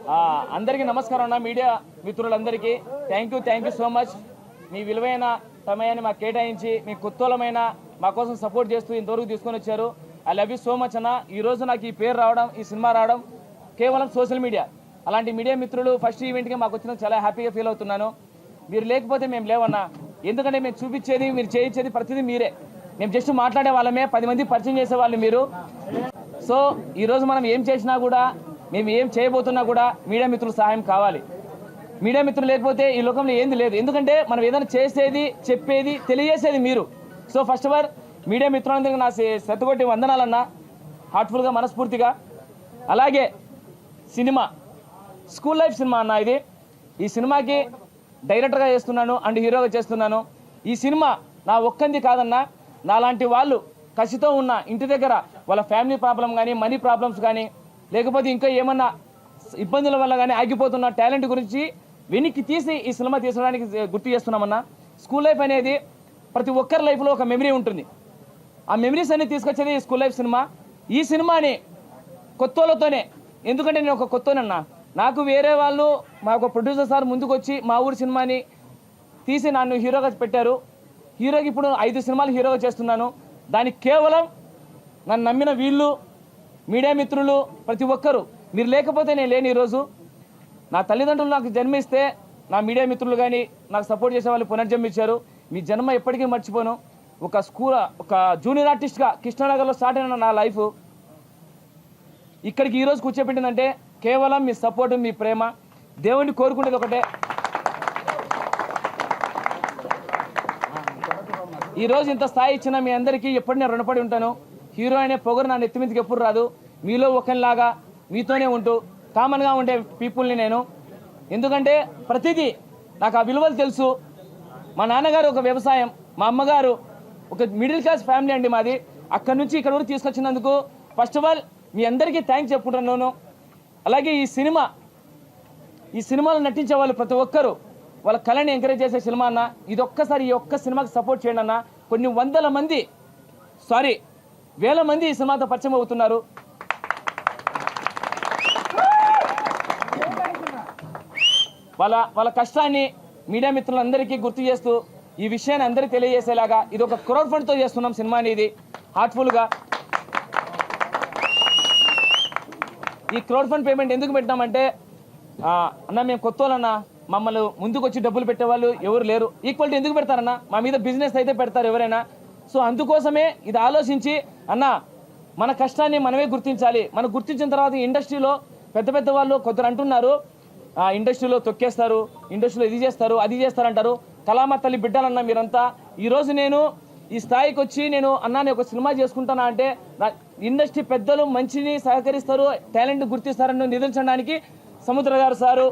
అందరికీ నమస్కారం అన్న, మీడియా మిత్రులందరికీ థ్యాంక్ యూ సో మచ్. మీ విలువైన సమయాన్ని మాకు కేటాయించి మీ కుతూహలమైన మా కోసం సపోర్ట్ చేస్తూ ఇంతవరకు తీసుకొని వచ్చారు. I love you so much అన్న. ఈరోజు నాకు ఈ పేరు రావడం, ఈ సినిమా రావడం కేవలం సోషల్ మీడియా. అలాంటి మీడియా మిత్రులు ఫస్ట్ ఈవెంట్కి మాకు వచ్చిన చాలా హ్యాపీగా ఫీల్ అవుతున్నాను. మీరు లేకపోతే మేము లేవన్నా. ఎందుకంటే మేము చూపించేది, మీరు చేయించేది ప్రతిదీ మీరే. మేము జస్ట్ మాట్లాడే వాళ్ళమే, 10 మంది పరిచయం చేసేవాళ్ళు మీరు. సో ఈరోజు మనం ఏం చేసినా కూడా, మేము ఏం చేయబోతున్నా కూడా మీడియా మిత్రుల సహాయం కావాలి. మీడియా మిత్రులు లేకపోతే ఈ లోకంలో ఏంది లేదు. ఎందుకంటే మనం ఏదైనా చేసేది, చెప్పేది, తెలియజేసేది మీరు. So first of all media మిత్రులందరికీ నా శతకోటి వందనాలన్నా, హార్ట్ఫుల్గా, మనస్ఫూర్తిగా. అలాగే సినిమా స్కూల్ లైఫ్ సినిమా అన్న ఇది. ఈ సినిమాకి డైరెక్టర్గా చేస్తున్నాను అండ్ హీరోగా చేస్తున్నాను. ఈ సినిమా నా ఒక్కంది కాదన్నా, నాలాంటి వాళ్ళు కసితో ఉన్న ఇంటి దగ్గర వాళ్ళ ఫ్యామిలీ ప్రాబ్లం కానీ, మనీ ప్రాబ్లమ్స్ కానీ, లేకపోతే ఇంకా ఏమన్నా ఇబ్బందుల వల్ల కానీ ఆగిపోతున్న టాలెంట్ గురించి వెనక్కి తీసి ఈ సినిమా తీసుకోవడానికి గుర్తు చేస్తున్నామన్నా. స్కూల్ లైఫ్ అనేది ప్రతి ఒక్కరి లైఫ్లో ఒక మెమరీ ఉంటుంది. ఆ మెమరీస్ అన్ని తీసుకొచ్చేది ఈ స్కూల్ లైఫ్ సినిమా. ఈ సినిమాని కొత్తోళ్ళతోనే, ఎందుకంటే నేను ఒక కొత్తోనన్నా. నాకు వేరే వాళ్ళు, మా ఒక ప్రొడ్యూసర్ సార్ ముందుకు వచ్చి మా ఊరి సినిమాని తీసి నన్ను హీరోగా పెట్టారు. హీరోకి ఇప్పుడు 5 సినిమాలు హీరోగా చేస్తున్నాను. దానికి కేవలం నన్ను నమ్మిన వీళ్ళు, మీడియా మిత్రులు, ప్రతి ఒక్కరు. మీరు లేకపోతే నేను లేని ఈరోజు. నా తల్లిదండ్రులు నాకు జన్మిస్తే నా మీడియా మిత్రులు కానీ నాకు సపోర్ట్ చేసే వాళ్ళు పునర్జన్మించారు. మీ జన్మ ఎప్పటికీ మర్చిపోను. ఒక జూనియర్ ఆర్టిస్ట్గా కృష్ణానగర్లో స్టార్ట్ అయిన నా లైఫ్ ఇక్కడికి ఈరోజు కూర్చోబెట్టిందంటే కేవలం మీ సపోర్ట్, మీ ప్రేమ. దేవుణ్ణి కోరుకునేది ఒకటే, ఈరోజు ఇంత స్థాయి ఇచ్చిన మీ అందరికీ ఎప్పుడు నేను రుణపడి ఉంటాను. హీరో అనే పొగరు నా నెత్తి మీదకి ఎప్పుడు రాదు. మీలో ఒకరిలాగా మీతోనే ఉంటూ కామన్గా ఉండే పీపుల్ని నేను. ఎందుకంటే ప్రతిదీ నాకు ఆ విలువలు తెలుసు. మా నాన్నగారు ఒక వ్యవసాయం, మా అమ్మగారు ఒక మిడిల్ క్లాస్ ఫ్యామిలీ అండి మాది. అక్కడి నుంచి ఇక్కడ వరకు తీసుకొచ్చినందుకు ఫస్ట్ ఆఫ్ ఆల్ మీ అందరికీ థ్యాంక్స్ చెప్పుకుంటున్నాను. అలాగే ఈ సినిమాలో నటించే వాళ్ళు ప్రతి ఒక్కరూ వాళ్ళ కళని ఎంకరేజ్ చేసే సినిమా అన్న. ఇది ఒక్కసారి ఈ ఒక్క సినిమాకి సపోర్ట్ చేయండి అన్న. కొన్ని వేల మంది ఈ సినిమాతో పరిచయం అవుతున్నారు. వాళ్ళ కష్టాన్ని మీడియా మిత్రులందరికీ గుర్తు చేస్తూ ఈ విషయాన్ని అందరికీ తెలియజేసేలాగా ఇది ఒక క్రౌడ్ ఫండ్తో చేస్తున్నాం సినిమాని. ఇది హార్ట్ఫుల్గా. ఈ క్రౌడ్ ఫండ్ పేమెంట్ ఎందుకు పెట్టామంటే అన్న మేము కొత్తోళ్ళన్నా, మమ్మల్ని ముందుకు వచ్చి డబ్బులు పెట్టేవాళ్ళు ఎవరు లేరు. ఈక్వాలిటీ ఎందుకు పెడతారన్నా? మా మీద బిజినెస్ అయితే పెడతారు ఎవరైనా. సో అందుకోసమే ఇది ఆలోచించి అన్న మన కష్టాన్ని మనమే గుర్తించాలి. మనం గుర్తించిన తర్వాత ఇండస్ట్రీలో పెద్ద వాళ్ళు కొందరు అంటున్నారు ఇండస్ట్రీలో తొక్కేస్తారు, ఇండస్ట్రీలో ఇది చేస్తారు, అది చేస్తారంటారు. కళామ తల్లి బిడ్డలన్నా మీరంతా. ఈరోజు నేను ఈ స్థాయికి వచ్చి నేను అన్నాన్ని ఒక సినిమా చేసుకుంటానా అంటే ఇండస్ట్రీ పెద్దలు మంచిని సహకరిస్తారు, టాలెంట్ గుర్తిస్తారని నిరూపించడానికి సముద్ర గారు సారు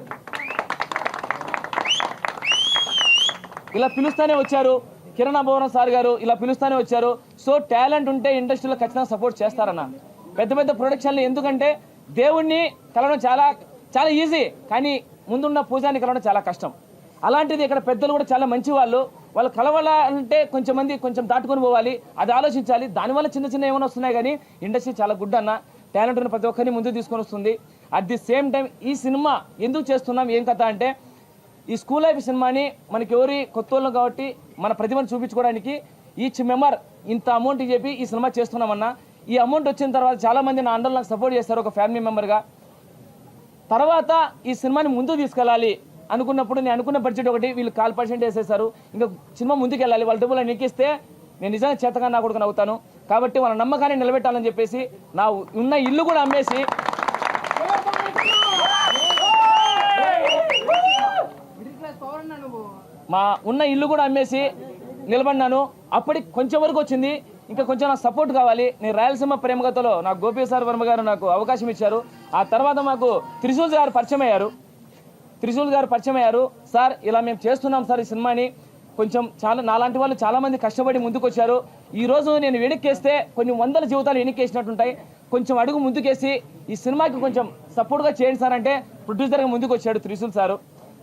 ఇలా పిలుస్తూనే వచ్చారు. కిరణ్ భవనం సార్ గారు ఇలా పిలుస్తూనే వచ్చారు. సో టాలెంట్ ఉంటే ఇండస్ట్రీలో ఖచ్చితంగా సపోర్ట్ చేస్తారన్న. పెద్ద ప్రొడక్షన్లు ఎందుకంటే దేవుణ్ణి కలవడం చాలా ఈజీ, కానీ ముందున్న పూజాన్ని కలవడం చాలా కష్టం. అలాంటిది ఇక్కడ పెద్దలు కూడా చాలా మంచి వాళ్ళు కలవాలంటే కొంచెం దాటుకొని పోవాలి. అది ఆలోచించాలి. దానివల్ల చిన్న ఏమైనా వస్తున్నాయి, కానీ ఇండస్ట్రీ చాలా గుడ్ అన్న. టాలెంట్ ఉన్న ప్రతి ఒక్కరిని ముందుకు తీసుకొని వస్తుంది. అట్ ది సేమ్ టైం ఈ సినిమా ఎందుకు చేస్తున్నాం, ఏం కథ అంటే ఈ స్కూల్ లైఫ్ సినిమాని మనకి ఎవరి కొత్త వాళ్ళు కాబట్టి మన ప్రతిభను చూపించుకోవడానికి ఈచ్ మెంబర్ ఇంత అమౌంట్ చెప్పి ఈ సినిమా చేస్తున్నామన్నా. ఈ అమౌంట్ వచ్చిన తర్వాత చాలామంది నా అండర్లో నాకు సపోర్ట్ చేస్తారు ఒక ఫ్యామిలీ మెంబర్గా. తర్వాత ఈ సినిమాని ముందుకు తీసుకెళ్ళాలి అనుకున్నప్పుడు నేను అనుకున్న బడ్జెట్ ఒకటి, వీళ్ళు 4% వేసేసారు. ఇంకా సినిమా ముందుకు వెళ్ళాలి, వాళ్ళ డబ్బులు ఎక్కిస్తే నేను నిజంగా చేతగా నా కొడుకుని అవుతాను. కాబట్టి వాళ్ళ నమ్మకాన్ని నిలబెట్టాలని చెప్పేసి నా ఉన్న ఇల్లు కూడా అమ్మేసి నిలబడినాను. అప్పటికి కొంచెం వరకు వచ్చింది, ఇంకా కొంచెం నాకు సపోర్ట్ కావాలి. నేను రాయలసీమ ప్రేమగతలో నాకు గోపి సార్ వర్మ గారు నాకు అవకాశం ఇచ్చారు. ఆ తర్వాత మాకు త్రిశూల్ గారు పరిచయం అయ్యారు. సార్ ఇలా మేము చేస్తున్నాం సార్ ఈ సినిమాని, కొంచెం నాలాంటి వాళ్ళు చాలామంది కష్టపడి ముందుకు వచ్చారు. ఈరోజు నేను వెనక్కేస్తే కొన్ని 100 జీవితాలు వెనక్కేసినట్టుంటాయి. కొంచెం అడుగు ముందుకేసి ఈ సినిమాకి కొంచెం సపోర్ట్గా చేయండి సార్ అంటే ప్రొడ్యూసర్గా ముందుకు వచ్చాడు Trishul sir.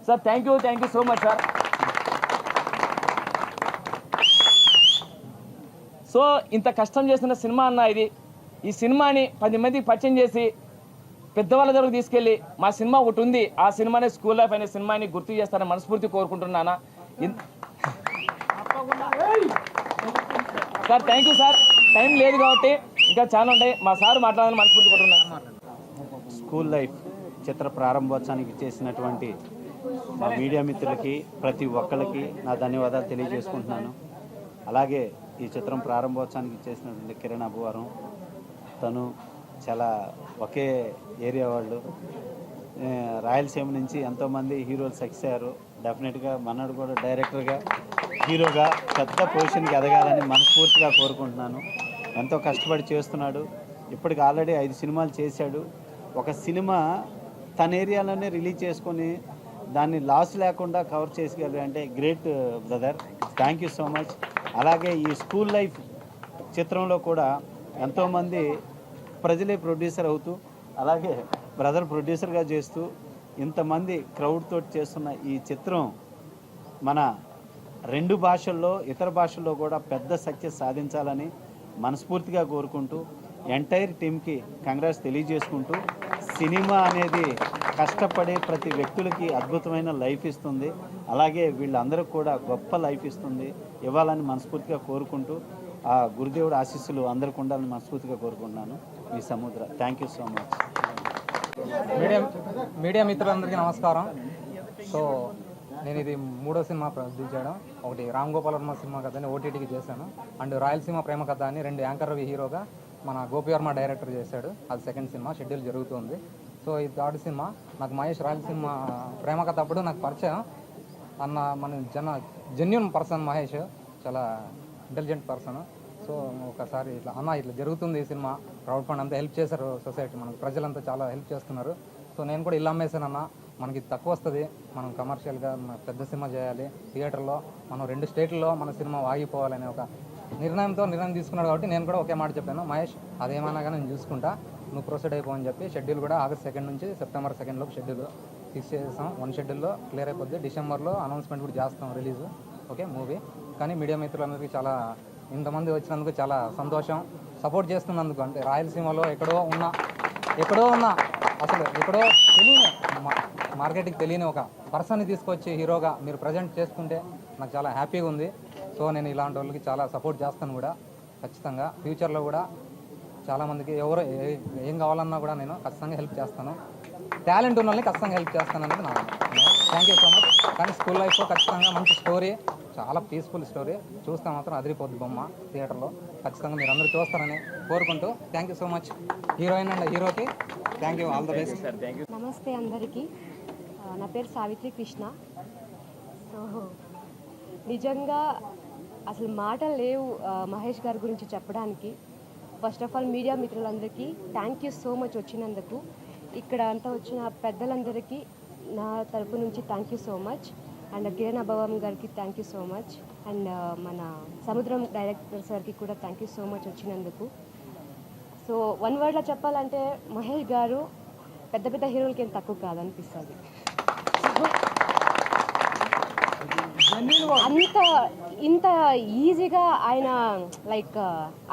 Sir thank you so much sir. So ఇంత కష్టం చేస్తున్న సినిమా అన్న ఇది. ఈ సినిమాని 10 మందికి పరిచయం చేసి పెద్దవాళ్ళ దగ్గరకు తీసుకెళ్ళి మా సినిమా ఒకటి ఉంది, ఆ సినిమానే స్కూల్ లైఫ్ అనే సినిమాని గుర్తు చేస్తారని మనస్ఫూర్తి కోరుకుంటున్నానా. Sir thank you sir, time లేదు కాబట్టి ఇంకా చాలా ఉంటాయి, మా సార్ మాట్లాడాలని మనస్ఫూర్తి కోరుకుంటున్నాను. స్కూల్ లైఫ్ చిత్ర ప్రారంభోత్సవానికి చేసినటువంటి మా మీడియా మిత్రులకి ప్రతి ఒక్కరికి నా ధన్యవాదాలు తెలియజేసుకుంటున్నాను. అలాగే ఈ చిత్రం ప్రారంభోత్సవానికి చేసినటువంటి కిరణ్ అబ్బువారం, తను చాలా ఒకే ఏరియా వాళ్ళు, రాయలసీమ నుంచి ఎంతోమంది హీరోలు సక్సెస్ అయ్యారు. డెఫినెట్గా మనడు కూడా డైరెక్టర్గా హీరోగా పెద్ద పొజిషన్కి ఎదగాలని మనస్ఫూర్తిగా కోరుకుంటున్నాను. ఎంతో కష్టపడి చేస్తున్నాడు. ఇప్పటికి ఆల్రెడీ 5 సినిమాలు చేశాడు. ఒక సినిమా తన ఏరియాలోనే రిలీజ్ చేసుకొని దాన్ని లాస్ లేకుండా కవర్ చేసుకోగలరు అంటే great brother, thank you so much. అలాగే ఈ స్కూల్ లైఫ్ చిత్రంలో కూడా ఎంతోమంది ప్రజలే ప్రొడ్యూసర్ అవుతూ, అలాగే బ్రదర్ ప్రొడ్యూసర్గా చేస్తూ ఇంతమంది క్రౌడ్ తోటి చేస్తున్న ఈ చిత్రం మన 2 భాషల్లో ఇతర భాషల్లో కూడా పెద్ద సక్సెస్ సాధించాలని మనస్ఫూర్తిగా కోరుకుంటూ ఎంటైర్ టీంకి కంగ్రాట్స్ తెలియజేసుకుంటూ, సినిమా అనేది కష్టపడే ప్రతి వ్యక్తులకి అద్భుతమైన లైఫ్ ఇస్తుంది. అలాగే వీళ్ళందరికీ కూడా గొప్ప లైఫ్ ఇవ్వాలని మనస్ఫూర్తిగా కోరుకుంటూ, ఆ గురుదేవుడు ఆశీస్సులు అందరికీ ఉండాలని మనస్ఫూర్తిగా కోరుకుంటున్నాను. మీ సముద్ర, thank you so much. Media మిత్రులందరికీ నమస్కారం. సో నేను ఇది 3వ సినిమా ప్రొడ్యూస్ చేయడం. ఒకటి రామ్ గోపాల్ వర్మ సినిమా కథ అని ఓటీటీకి చేశాను, అండ్ రాయలసీమ ప్రేమ కథ అని 2 యాంకర్ రవి హీరోగా మన గోపి వర్మ డైరెక్టర్ చేశాడు. అది 2nd సినిమా, షెడ్యూల్ జరుగుతుంది. సో ఇది 3rd సినిమా. నాకు మహేష్ రాయలసీమ ప్రేమ కథ అప్పుడు నాకు పరిచయం అన్న, మన జెన్యూన్ పర్సన్ మహేష్, చాలా ఇంటెలిజెంట్ పర్సన్. సో ఒకసారి ఇట్లా జరుగుతుంది ఈ సినిమా, క్రౌడ్ ఫండ్ అంతా హెల్ప్ చేశారు, సొసైటీ మనకు ప్రజలంతా చాలా హెల్ప్ చేస్తున్నారు. సో నేను కూడా ఇల్లు అమ్మేశానన్న, మనకి తక్కువ వస్తుంది, మనం కమర్షియల్గా పెద్ద సినిమా చేయాలి, థియేటర్లో మనం 2 స్టేట్లలో మన సినిమా ఆగిపోవాలనే ఒక నిర్ణయం తీసుకున్నాడు. కాబట్టి నేను కూడా ఒకే మాట చెప్పాను, మహేష్ అదేమైనా కానీ నేను చూసుకుంటా, నువ్వు ప్రొసీడ్ అయిపోవని చెప్పి. షెడ్యూల్ కూడా ఆగస్ట్ 2 నుంచి సెప్టెంబర్ 2 షెడ్యూల్ ఫిక్స్ చేసాం. 1 షెడ్యూల్లో క్లియర్ అయిపోద్ది. డిసెంబర్లో అనౌన్స్మెంట్ కూడా చేస్తాం రిలీజ్, ఓకే మూవీ. కానీ మీడియా మిత్రులందరికీ చాలా, ఇంతమంది వచ్చినందుకు చాలా సంతోషం, సపోర్ట్ చేస్తున్నందుకు. అంటే రాయలసీమలో ఎక్కడో ఉన్నా అసలు ఎక్కడో తెలియని మార్కెట్కి తెలియని ఒక పర్సన్ని తీసుకొచ్చి హీరోగా మీరు ప్రజెంట్ చేసుకుంటే నాకు చాలా హ్యాపీగా ఉంది. సో నేను ఇలాంటి వాళ్ళకి చాలా సపోర్ట్ చేస్తాను కూడా ఖచ్చితంగా. ఫ్యూచర్లో కూడా చాలామందికి ఎవరు ఏం కావాలన్నా కూడా నేను ఖచ్చితంగా హెల్ప్ చేస్తాను. టాలెంట్ ఉన్న వాళ్ళని ఖచ్చితంగా హెల్ప్ చేస్తాను అనేది నా థ్యాంక్ యూ సో మచ్. కానీ స్కూల్ లైఫ్లో ఖచ్చితంగా మంచి స్టోరీ, చాలా పీస్ఫుల్ స్టోరీ, చూస్తే మాత్రం అదిరిపోద్ది బొమ్మ థియేటర్లో. ఖచ్చితంగా మీరు అందరూ చూస్తారని కోరుకుంటూ thank you so much heroine and హీరోకి thank you, all the best. నమస్తే అందరికీ, నా పేరు సావిత్రి కృష్ణ. సో నిజంగా అసలు మాటలు లేవు మహేష్ గారి గురించి చెప్పడానికి. ఫస్ట్ ఆఫ్ ఆల్ మీడియా మిత్రులందరికీ థ్యాంక్ యూ సో మచ్ వచ్చినందుకు. ఇక్కడ అంతా వచ్చిన పెద్దలందరికీ నా తరపు నుంచి thank you so much. And Kiran Abbavaram గారికి thank you so much. And మన సముద్రం డైరెక్టర్ సార్కి కూడా థ్యాంక్ యూ సో మచ్ వచ్చినందుకు. సో 1 వర్డ్లో చెప్పాలంటే మహేష్ గారు పెద్ద పెద్ద హీరోలకి ఏం తక్కువ కాదనిపిస్తుంది. ఇంత ఈజీగా ఆయన లైక్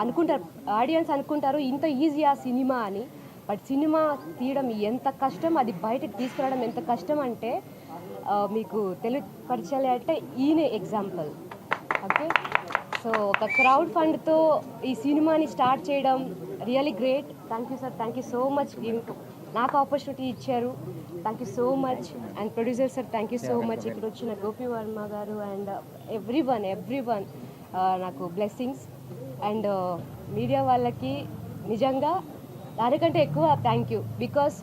అనుకుంటారు, ఆడియన్స్ అనుకుంటారు ఇంత ఈజీ ఆ సినిమా అని. బట్ సినిమా తీయడం ఎంత కష్టం, అది బయటకు తీసుకురావడం ఎంత కష్టం అంటే మీకు తెలియపరచాలి అంటే ఈయనే ఎగ్జాంపుల్. ఓకే, సో ఒక క్రౌడ్ ఫండ్తో ఈ సినిమాని స్టార్ట్ చేయడం really great. Thank you sir, thank you so much. నాకు ఆపర్చునిటీ ఇచ్చారు, thank you so much. And producer sir thank you so much. ఇక్కడ వచ్చిన గోపి వర్మ గారు అండ్ ఎవ్రీవన్ నాకు బ్లెస్సింగ్స్. అండ్ మీడియా వాళ్ళకి నిజంగా దానికంటే ఎక్కువ థ్యాంక్ యూ. బికాస్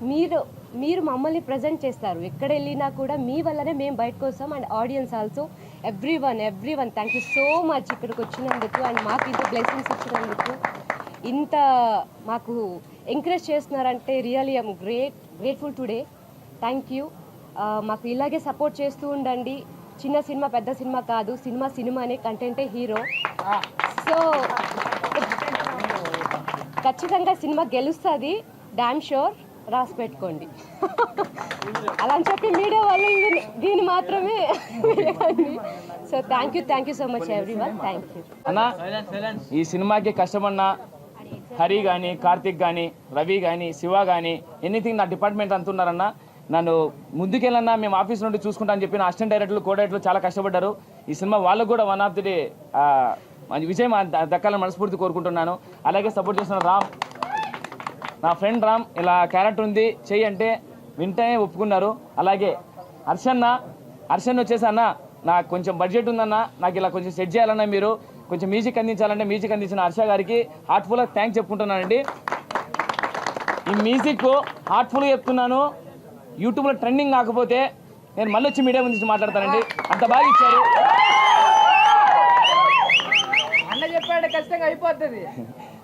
మీరు మమ్మల్ని ప్రజెంట్ చేస్తారు, ఎక్కడ వెళ్ళినా కూడా మీ వల్లనే మేము బయటకు వస్తాం. And audience also everyone thank you so much ఇక్కడికి వచ్చినందుకు అండ్ మాకు ఇంత బ్లెస్సింగ్స్ ఇచ్చినందుకు. ఇంత మాకు ఎంకరేజ్ చేస్తున్నారంటే really I'm grateful today. Thank you. మాకు ఇలాగే సపోర్ట్ చేస్తూ ఉండండి. చిన్న సినిమా పెద్ద సినిమా కాదు, సినిమానే, కంటెంటే హీరో. సో ఖచ్చితంగా సినిమా గెలుస్తుంది, డామ్ షూర్, రాసి పెట్టుకోండి. అలా అని చెప్పి మీడియా వాళ్ళు దీన్ని మాత్రమే. So thank you so much everyone, thank you. అన్న ఈ సినిమాకి కష్టపడిన హరి కానీ, కార్తిక్ కానీ, రవి కానీ, శివ కానీ, ఎనీథింగ్ నా డిపార్ట్మెంట్ అంటున్నారన్న. నన్ను ముందుకెళ్ళన్నా మేము ఆఫీస్ నుండి చూసుకుంటా అని చెప్పిన అసిస్టెంట్ డైరెక్టర్లు, కో డైరెక్టర్లు చాలా కష్టపడ్డారు. ఈ సినిమా వాళ్ళకు కూడా వన్ ఆఫ్ ది డే విజయం దక్కాలని మనస్ఫూర్తి కోరుకుంటున్నాను. అలాగే సపోర్ట్ చేసిన రామ్, నా ఫ్రెండ్ రామ్, ఇలా క్యారెక్టర్ ఉంది చెయ్యి అంటే వింటనే ఒప్పుకున్నారు. అలాగే హర్షన్న వచ్చేసి అన్న నాకు కొంచెం బడ్జెట్ ఉందన్న, నాకు ఇలా కొంచెం సెట్ చేయాలన్నా, మీరు కొంచెం మ్యూజిక్ అందించాలంటే మ్యూజిక్ అందించిన హర్ష గారికి హార్ట్ఫుల్గా థ్యాంక్స్ చెప్పుకుంటున్నానండి. ఈ మ్యూజిక్ హార్ట్ఫుల్గా చెప్తున్నాను. యూట్యూబ్లో ట్రెండింగ్ కాకపోతే నేను మళ్ళీ వచ్చి మీడియా గురించి మాట్లాడతానండి. అంత బాగా ఇచ్చారు. అన్న చెప్పాడు ఖచ్చితంగా అయిపోతుంది.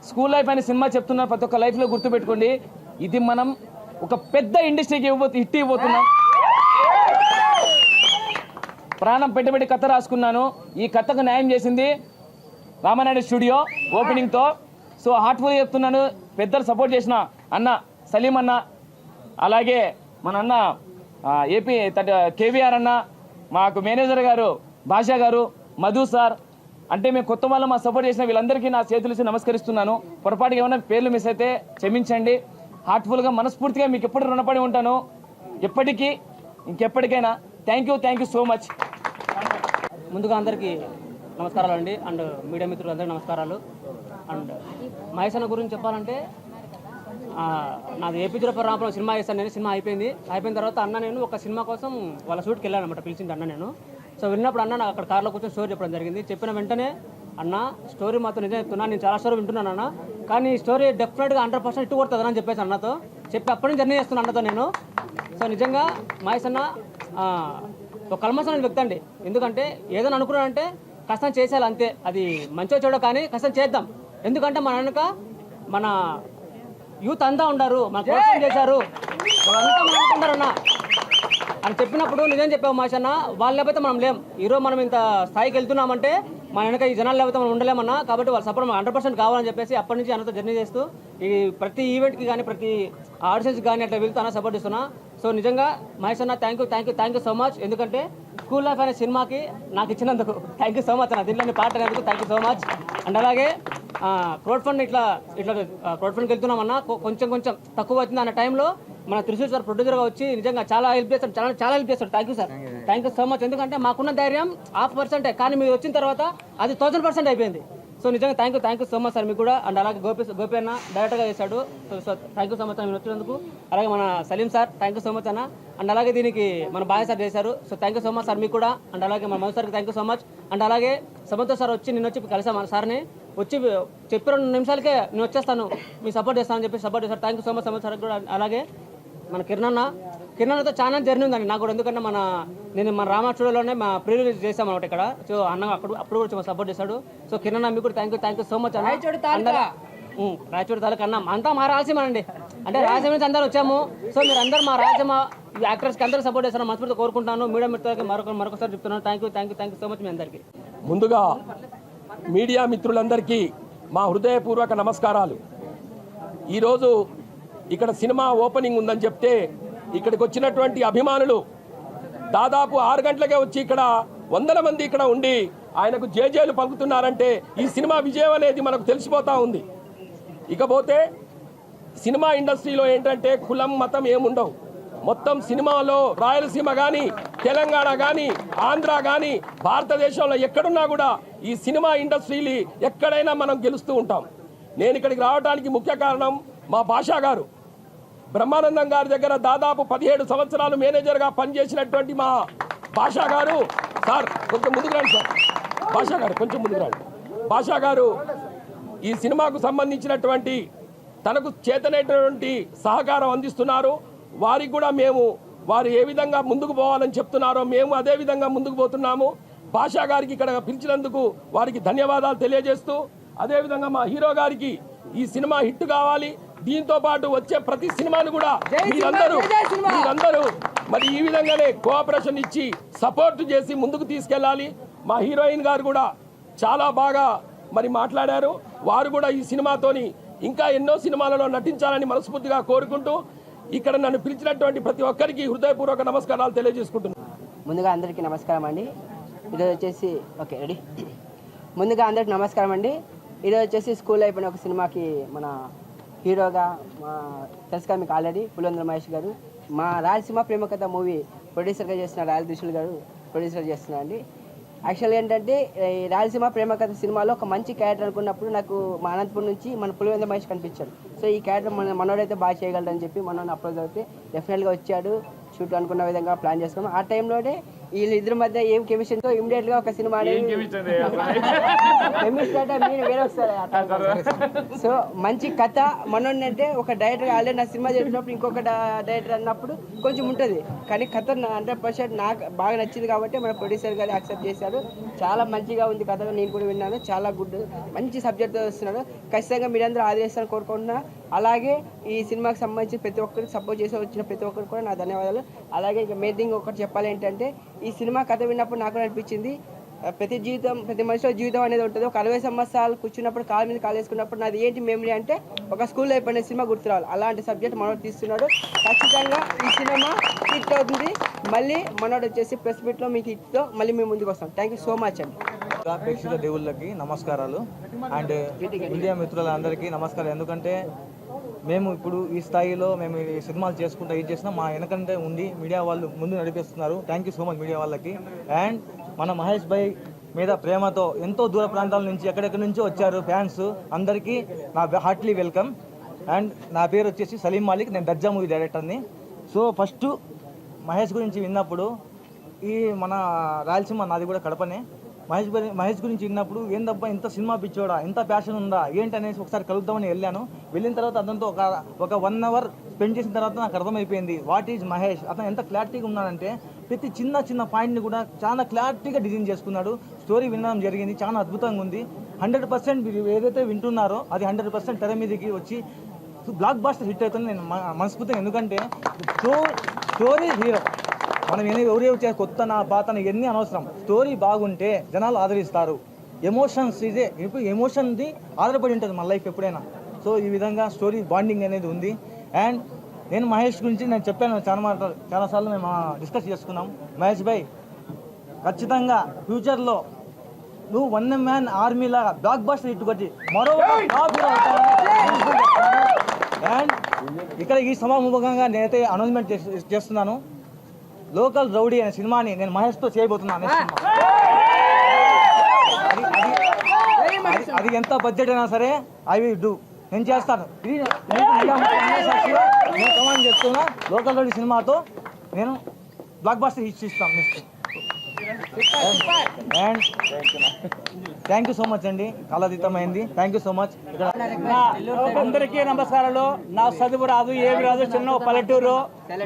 స్కూల్ లైఫ్ అనే సినిమా చెప్తున్నారు, ప్రతి ఒక్క లైఫ్లో గుర్తుపెట్టుకోండి. ఇది మనం ఒక పెద్ద ఇండస్ట్రీకి హిట్ ఇవ్వబోతున్నాం. ప్రాణం పెట్టి కథ రాసుకున్నాను. ఈ కథకు న్యాయం చేసింది రామానాయుడు స్టూడియో ఓపెనింగ్తో. సో హార్ట్ఫుల్గా చెప్తున్నాను. పెద్దలు సపోర్ట్ చేసిన అన్న సలీం అన్న, అలాగే మన అన్న ఏపీ కేవీఆర్ అన్న, మాకు మేనేజర్ గారు భాషా గారు, మధు సార్, అంటే మేము కొత్త వాళ్ళు మా సపోర్ట్ చేసిన వీళ్ళందరికీ నా చేతులు నమస్కరిస్తున్నాను. పొరపాటుగా ఏమైనా పేర్లు మిస్ అయితే క్షమించండి. హార్ట్ఫుల్గా మనస్ఫూర్తిగా మీకు ఎప్పుడు రుణపడి ఉంటాను, ఎప్పటికీ ఇంకెప్పటికైనా. Thank you so much. ముందుగా అందరికీ నమస్కారాలు అండి, అండ్ మీడియా మిత్రులందరికీ నమస్కారాలు. అండ్ మహేష్ అన్న గురించి చెప్పాలంటే, నాది ఏపీ రామపురం సినిమా చేశాను నేను. సినిమా అయిపోయిన తర్వాత అన్న నేను ఒక సినిమా కోసం వాళ్ళ షూట్కి వెళ్ళాను అనమాట, పిలిచింది అన్న నేను. సో వెళ్ళినప్పుడు అన్న నాకు అక్కడ కార్లో కూర్చొని స్టోరీ చెప్పడం జరిగింది. చెప్పిన వెంటనే అన్న స్టోరీ మాత్రం నిజం చెప్తున్నా, నేను చాలా స్టోరీ వింటున్నాను అన్న, కానీ ఈ స్టోరీ డెఫినెట్గా 100% ఇట్టు కొడుతుంది అని చెప్పేసి అన్నతో చెప్పి అప్పటి నుంచి జర్నీ చేస్తున్నాను అన్నతో నేను. సో నిజంగా మహేష్ అన్న ఒక కల్మసమైన వ్యక్తి అండి. ఎందుకంటే ఏదైనా అనుకున్నానంటే కష్టం చేసేయాలి అంతే, అది మంచిగా చెడో కానీ కష్టం చేద్దాం. ఎందుకంటే మన వెనుక మన యూత్ అంతా ఉన్నారు, మన కోసం చేశారు, వాళ్ళంతా మనం అనుకుంటారన్న అని చెప్పినప్పుడు నిజం చెప్పావు మహేష్ అన్న. వాళ్ళు లేకపోతే మనం లేం. ఈరోజు మనం ఇంత స్థాయికి వెళ్తున్నామంటే మన వెనక ఈ జనాలు లేకపోతే మనం ఉండలేమన్నా. కాబట్టి వాళ్ళ సపోర్ట్ 100% కావాలని చెప్పేసి అప్పటి నుంచి అన్నతో జర్నీ చేస్తూ ఈ ప్రతి ఈవెంట్కి కానీ ప్రతి ఆడిషన్స్కి కానీ అట్లా వెళ్తూ అన్న సపోర్ట్ ఇస్తున్నా. సో నిజంగా మహేష్ అన్న థ్యాంక్ యూ సో మచ్. ఎందుకంటే స్కూల్ లైఫ్ అనే సినిమాకి నాకు ఇచ్చినందుకు థ్యాంక్ యూ సో మచ్ అన్న. దీంట్లో పాట అయినందుకు thank you so much. And అలాగే క్రౌడ్ ఫండ్ ఇట్లా క్రౌడ్ ఫండ్కి వెళ్తున్నామన్నా, కొంచెం తక్కువ వచ్చింది అన్న టైంలో మన త్రిశూర్ సార్ ప్రొడ్యూసర్గా వచ్చి నిజంగా చాలా హెల్ప్ చేస్తాడు, చాలా హెల్ప్ చేస్తాడు. Thank you sir, thank you so much. ఎందుకంటే మాకున్న ధైర్యం 0.5%, కానీ మీరు వచ్చిన తర్వాత అది 1000% అయిపోయింది. సో నిజంగా thank you so much sir మీకు కూడా. అండ్ అలాగే గోపి అన్న డైరెక్ట్గా చేశాడు. So thank you so much అన్న మీరు వచ్చినందుకు. అలాగే మన Salim sir thank you so much అన్న. అండ్ అలాగే దీనికి మన బాయ్ సార్ చేశారు. So thank you so much sir మీకు కూడా. అండ్ అలాగే మన మధు సార్కి thank you so much. And అలాగే సమంతో సార్ నిన్న వచ్చి కలిసాం మన సార్ని, వచ్చి చెప్పి 2 నిమిషాలకే నేను వచ్చేస్తాను, మీ సపోర్ట్ చేస్తానని చెప్పి సపోర్ట్ చేశారు. థ్యాంక్ యూ సో మచ్ సమంతో సార్ కూడా. అలాగే మన కిరణ్తో చాలా జర్నీ ఉందండి నాకు కూడా. ఎందుకంటే నేను మన రామా స్టూడియోలోనే మా ప్రీ రిలీజ్ చేసాం అనమాట ఇక్కడ. సో అన్న అప్పుడు కూడా సపోర్ట్ చేశాడు. సో కిరణ్ మీకు కూడా థ్యాంక్ యూ సో మచ్ అన్న. రాయచూడి తాలూకా అన్న అంతా మా రాయలసీమనండి, అంటే రాయలసీమ నుంచి అందరూ వచ్చాము. సో మీరు అందరూ మా రాయలసీమ యాక్టర్స్కి అందరూ సపోర్ట్ చేస్తాను మనస్ఫూర్తిగా కోరుకుంటాను. మీడియా మిత్రులకి మరొకసారి చెప్తున్నాను థ్యాంక్ యూ సో మచ్ మీ అందరికీ. ముందుగా మీడియా మిత్రులందరికీ మా హృదయపూర్వక నమస్కారాలు. ఈరోజు ఇక్కడ సినిమా ఓపెనింగ్ ఉందని చెప్తే ఇక్కడికి వచ్చినటువంటి అభిమానులు దాదాపు 6 గంటలకే వచ్చి ఇక్కడ 100 మంది ఇక్కడ ఉండి ఆయనకు జేజేలు పలుకుతున్నారంటే ఈ సినిమా విజయం అనేది మనకు తెలిసిపోతూ ఉంది. ఇకపోతే సినిమా ఇండస్ట్రీలో ఏంటంటే కులం మతం ఏముండవు. మొత్తం సినిమాలో రాయలసీమ కానీ తెలంగాణ కానీ ఆంధ్ర కానీ భారతదేశంలో ఎక్కడున్నా కూడా ఈ సినిమా ఇండస్ట్రీలు ఎక్కడైనా మనం గెలుస్తూ ఉంటాం. నేను ఇక్కడికి రావడానికి ముఖ్య కారణం మా భాషా గారు. బ్రహ్మానందం గారి దగ్గర దాదాపు 17 సంవత్సరాలు మేనేజర్గా పనిచేసినటువంటి మా భాషా గారు. సార్ కొంచెం ముందుకు రండి సార్. భాషా గారు కొంచెం ముందుకు రండి. భాషా గారు ఈ సినిమాకు సంబంధించినటువంటి తనకు చేతనైనటువంటి సహకారం అందిస్తున్నారు. వారికి కూడా వారు ఏ విధంగా ముందుకు పోవాలని చెప్తున్నారో మేము అదే విధంగా ముందుకు పోతున్నాము. భాషా గారికి ఇక్కడ పిలిచినందుకు వారికి ధన్యవాదాలు తెలియజేస్తూ, అదేవిధంగా మా హీరో గారికి ఈ సినిమా హిట్ కావాలి, దీంతో పాటు వచ్చే ప్రతి సినిమాను కూడా మీరందరూ మరి ఈ విధంగానే కోఆపరేషన్ ఇచ్చి సపోర్ట్ చేసి ముందుకు తీసుకెళ్ళాలి. మా హీరోయిన్ గారు కూడా చాలా బాగా మరి మాట్లాడారు. వారు కూడా ఈ సినిమాతోని ఇంకా ఎన్నో సినిమాలలో నటించాలని మనస్ఫూర్తిగా కోరుకుంటూ ఇక్కడ నన్ను పిలిచినటువంటి ప్రతి ఒక్కరికి హృదయపూర్వక నమస్కారాలు తెలియజేసుకుంటున్నాను. ముందుగా అందరికీ నమస్కారం అండి. ఈరోజు వచ్చేసి ఓకే రెడీ. ముందుగా అందరికీ నమస్కారం అండి. ఈరోజు వచ్చేసి స్కూల్ అయిపోయిన ఒక సినిమాకి మన హీరోగా తెలుసుగా మీకు ఆల్రెడీ పులివెందుల మహేష్ గారు, మా రాయలసీమ ప్రేమ కథ మూవీ ప్రొడ్యూసర్గా చేసిన రాయల త్రిశూల్ గారు ప్రొడ్యూసర్ చేస్తున్నారండి. యాక్చువల్గా ఏంటంటే ఈ రాయలసీమ ప్రేమ కథ సినిమాలో ఒక మంచి క్యారెక్టర్ అనుకున్నప్పుడు నాకు మా అనంతపురం నుంచి మన పులివెందుల మహేష్ కనిపించాడు. సో ఈ క్యారెక్టర్ మనోడైతే బాగా చేయగలడని చెప్పి మనోని అప్రోచ్ అయితే డెఫినెట్గా వచ్చాడు. షూట్ అనుకున్న విధంగా ప్లాన్ చేసుకున్నాం. ఆ టైంలోనే వీళ్ళిద్దరి మధ్య ఏం కెమిస్ట్రీతో ఇమీడియట్గా ఒక సినిమా సో మంచి కథ మనోడిని అంటే ఒక డైరెక్టర్ ఆల్రెడీ నా సినిమా చేసినప్పుడు ఇంకొక డైరెక్టర్ అన్నప్పుడు కొంచెం ఉంటుంది, కానీ కథ 100% నాకు బాగా నచ్చింది కాబట్టి మన ప్రొడ్యూసర్ గారు యాక్సెప్ట్ చేశారు. చాలా మంచిగా ఉంది కథ, నేను కూడా విన్నాను. చాలా గుడ్ మంచి సబ్జెక్ట్తో వస్తున్నాడు. ఖచ్చితంగా మీరందరూ ఆదరిస్తారని కోరుకుంటున్నా. అలాగే ఈ సినిమాకి సంబంధించి ప్రతి ఒక్కరికి సపోర్ట్ చేసి వచ్చిన ప్రతి ఒక్కరికి కూడా నా ధన్యవాదాలు. అలాగే ఇంకా మెయిన్ థింగ్ ఒకటి చెప్పాలి ఏంటంటే, ఈ సినిమా కథ విన్నప్పుడు నాకు అనిపించింది ప్రతి మనిషిలో జీవితం అనేది ఉంటుంది. ఒక 60 సంవత్సరాలు కూర్చున్నప్పుడు కాలు మీద కాలు వేసుకున్నప్పుడు నాది ఏంటి మెమరీ అంటే ఒక స్కూల్లో అయిపోయిన సినిమా గుర్తురావాలి. అలాంటి సబ్జెక్ట్ మనోడు తీస్తున్నాడు. ఖచ్చితంగా ఈ సినిమా హిట్ అవుతుంది. మళ్ళీ మనోడు వచ్చేసి ప్రెస్ మీట్లో మీకు హిట్తో మళ్ళీ మేము ముందుకు వస్తాం. థ్యాంక్ యూ సో మచ్ అండి. ప్రేక్షక దేవుళ్ళకి నమస్కారాలు అండ్ మీడియా మిత్రులందరికీ నమస్కారం. ఎందుకంటే మేము ఇప్పుడు ఈ స్థాయిలో మేము ఈ సినిమాలు చేసుకుంటూ ఇది చేసినా మా వెనకంటే ఉండి మీడియా వాళ్ళు ముందు నడిపిస్తున్నారు. Thank you so much media వాళ్ళకి. అండ్ మన మహేష్ భాయ్ మీద ప్రేమతో ఎంతో దూర ప్రాంతాల నుంచి ఎక్కడెక్కడి నుంచో వచ్చారు ఫ్యాన్స్, అందరికీ నా హార్ట్లీ వెల్కమ్. అండ్ నా పేరు వచ్చేసి సలీం మాలిక్, నేను దర్జా మూవీ డైరెక్టర్ని. సో ఫస్ట్ మహేష్ గురించి విన్నప్పుడు ఈ మన రాయలసీమ నాది కూడా కడపనే. మహేష్ గురించి విన్నప్పుడు ఏందబ్బా ఇంత సినిమా పిచ్చోడా, ఎంత ప్యాషన్ ఉందా ఏంటనేసి ఒకసారి కలుద్దామని వెళ్ళాను. వెళ్ళిన తర్వాత అతనితో ఒక 1 hour స్పెండ్ చేసిన తర్వాత నాకు అర్థమైపోయింది వాట్ ఈజ్ మహేష్. అతను ఎంత క్లారిటీగా ఉన్నాడంటే ప్రతి చిన్న పాయింట్ని కూడా చాలా క్లారిటీగా డిజైన్ చేసుకున్నాడు. స్టోరీ వినడం జరిగింది, చాలా అద్భుతంగా ఉంది. 100% మీరు ఏదైతే వింటున్నారో అది 100% తెర మీదకి వచ్చి బ్లాక్ బాస్టర్ హిట్ అవుతుంది నేను మనస్ఫూర్తిగా. ఎందుకంటే స్టోరీ హీరో, మనం ఎవరు కొత్త నా పాతన ఇవన్నీ అనవసరం. స్టోరీ బాగుంటే జనాలు ఆదరిస్తారు. ఎమోషన్స్ ఇదే ఇప్పుడు ఎమోషన్ది ఆధారపడి ఉంటుంది మన లైఫ్ ఎప్పుడైనా. సో ఈ విధంగా స్టోరీ బాండింగ్ అనేది ఉంది. అండ్ నేను మహేష్ గురించి నేను చెప్పాను చాలాసార్లు మేము డిస్కస్ చేసుకున్నాం. మహేష్ భాయ్ ఖచ్చితంగా ఫ్యూచర్లో నువ్వు 1 man ఆర్మీ లాగా బ్లాక్ బాస్టర్ హిట్ కొట్టి మరో అండ్ ఇక్కడ ఈ సమాముఖంగా నేనైతే అనౌన్స్మెంట్ చేస్తున్నాను. లోకల్ రౌడీ అనే సినిమాని నేను మహేష్తో చేయబోతున్నాను. అది ఎంత బడ్జెట్ అయినా సరే ఐ విల్ డూ, నేను చేస్తాను. ఇది నేను కమాండ్ చెప్తున్నా. లోకల్ రౌడీ సినిమాతో నేను బ్లాక్ బాస్టర్ హిట్ ఇస్తాను next. And thank you so much అండి, కాలాతీతమైంది. Thank you so much. అందరికీ నమస్కారాలు. నా చదువు రాదు ఏమి రాదు, చిన్న పల్లెటూరు.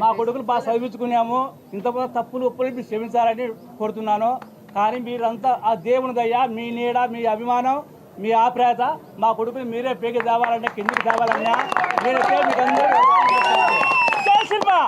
మా కొడుకులు బాగా చదివించుకున్నాము. ఇంతకుముందు తప్పులు ఒప్పులు మీరు క్షమించాలని కోరుతున్నాను. కానీ మీరంతా ఆ దేవుని దయ, మీ నీడ, మీ అభిమానం, మీ ఆప్యాయత మా కొడుకులు మీరే పేకి తేవాలన్నా కిందికి తేవాలన్నా మీరైతే మీకు అందరూ జై సినిమా.